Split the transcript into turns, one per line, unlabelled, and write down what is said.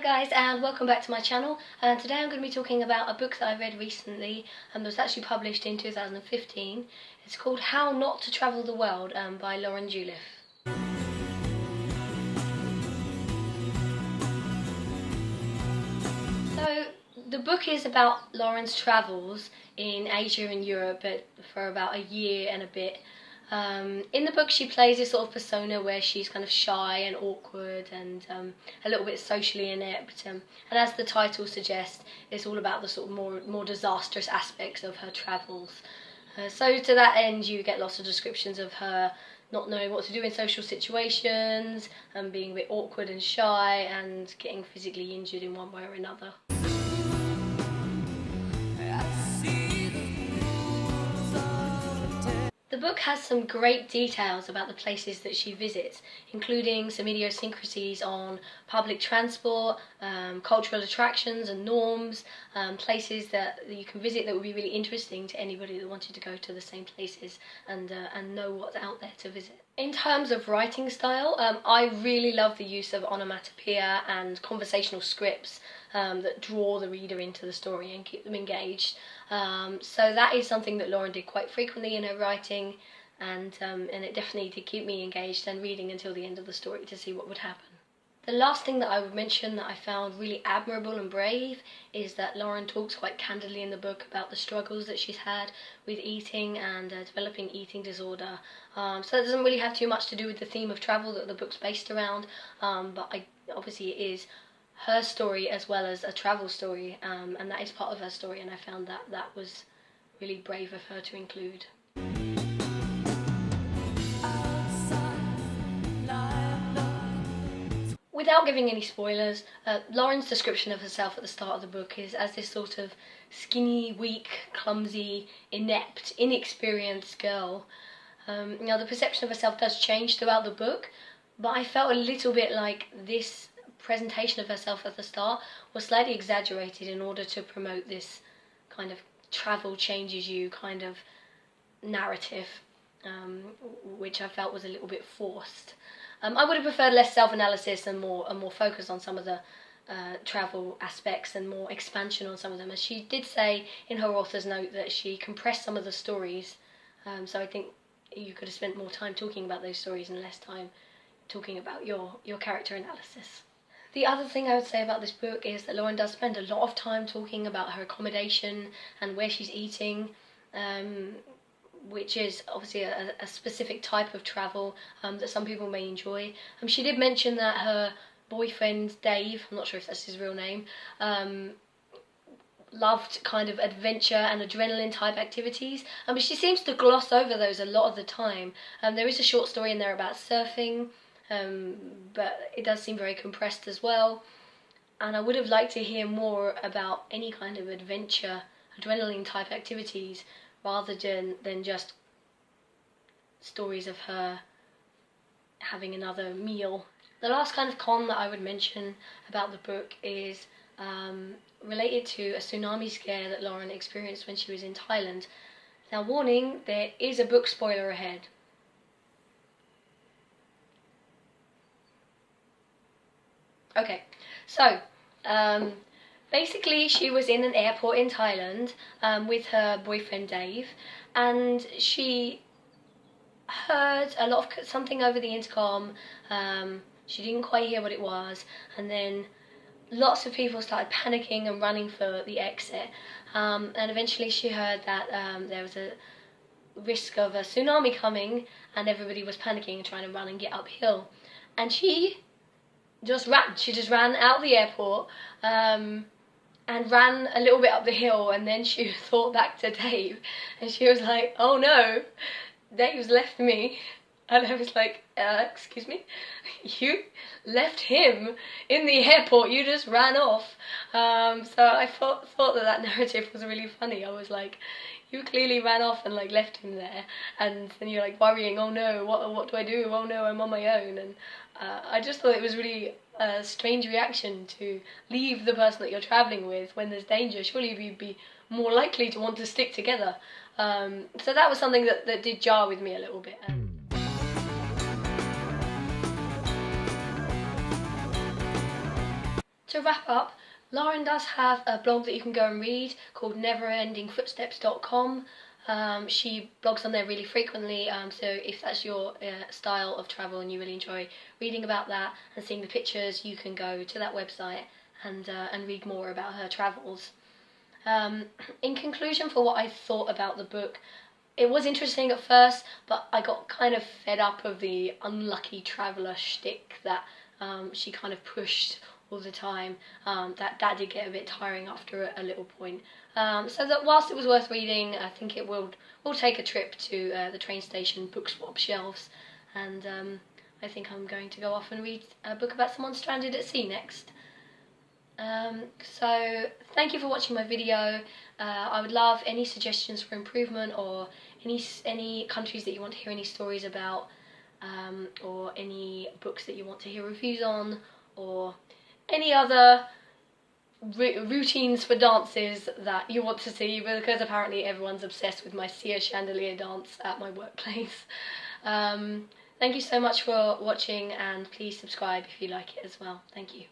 guys, and welcome back to my channel. Today I'm going to be talking about a book that I read recently and that was actually published in 2015. It's called How Not to Travel the World by Lauren Juliff. So the book is about Lauren's travels in Asia and Europe for about a year and a bit. In the book she plays this sort of persona where she's kind of shy and awkward and a little bit socially inept, and as the title suggests, it's all about the sort of more disastrous aspects of her travels. So to that end you get lots of descriptions of her not knowing what to do in social situations and being a bit awkward and shy and getting physically injured in one way or another. The book has some great details about the places that she visits, including some idiosyncrasies on public transport, cultural attractions and norms, places that you can visit that would be really interesting to anybody that wanted to go to the same places and know what's out there to visit. In terms of writing style, I really love the use of onomatopoeia and conversational scripts that draw the reader into the story and keep them engaged. So that is something that Lauren did quite frequently in her writing, and it definitely did keep me engaged and reading until the end of the story to see what would happen. The last thing that I would mention that I found really admirable and brave is that Lauren talks quite candidly in the book about the struggles that she's had with eating and developing eating disorder. So it doesn't really have too much to do with the theme of travel that the book's based around, but obviously it is her story as well as a travel story, and that is part of her story, and I found that was really brave of her to include. Without giving any spoilers, Lauren's description of herself at the start of the book is as this sort of skinny, weak, clumsy, inept, inexperienced girl. Now the perception of herself does change throughout the book, but I felt a little bit like this presentation of herself at the start was slightly exaggerated in order to promote this kind of travel changes you kind of narrative, which I felt was a little bit forced. I would have preferred less self-analysis and more focus on some of the travel aspects and more expansion on some of them, as she did say in her author's note that she compressed some of the stories, so I think you could have spent more time talking about those stories and less time talking about your character analysis. The other thing I would say about this book is that Lauren does spend a lot of time talking about her accommodation and where she's eating, which is obviously a specific type of travel that some people may enjoy. She did mention that her boyfriend, Dave, I'm not sure if that's his real name, loved kind of adventure and adrenaline type activities, but she seems to gloss over those a lot of the time. There is a short story in there about surfing, but it does seem very compressed as well, and I would have liked to hear more about any kind of adventure, adrenaline type activities rather than just stories of her having another meal. The last kind of con that I would mention about the book is related to a tsunami scare that Lauren experienced when she was in Thailand. Now warning, there is a book spoiler ahead. Okay, so basically she was in an airport in Thailand with her boyfriend Dave, and she heard a lot of something over the intercom. She didn't quite hear what it was, and then lots of people started panicking and running for the exit, and eventually she heard that there was a risk of a tsunami coming and everybody was panicking and trying to run and get uphill, and she just ran out the airport and ran a little bit up the hill, and then she thought back to Dave and she was like, oh no, Dave's left me. And I was like, excuse me? You left him in the airport, you just ran off. So I thought that narrative was really funny. I was like, you clearly ran off and like left him there, and then you're like worrying, oh no, what do I do? Oh no, I'm on my own. And I just thought it was really a strange reaction to leave the person that you're travelling with when there's danger. Surely you'd be more likely to want to stick together. So that was something that did jar with me a little bit. to wrap up, Lauren does have a blog that you can go and read called neverendingfootsteps.com. She blogs on there really frequently, so if that's your style of travel and you really enjoy reading about that and seeing the pictures, you can go to that website and read more about her travels. In conclusion, for what I thought about the book, it was interesting at first, but I got kind of fed up of the unlucky traveller shtick that she kind of pushed all the time. That did get a bit tiring after a little point. So that whilst it was worth reading, I think it will take a trip to the train station book swap shelves, and I think I'm going to go off and read a book about someone stranded at sea next. So thank you for watching my video. I would love any suggestions for improvement, or any countries that you want to hear any stories about, or any books that you want to hear reviews on, or any other routines for dances that you want to see, because apparently everyone's obsessed with my Sia chandelier dance at my workplace. Thank you so much for watching, and please subscribe if you like it as well. Thank you.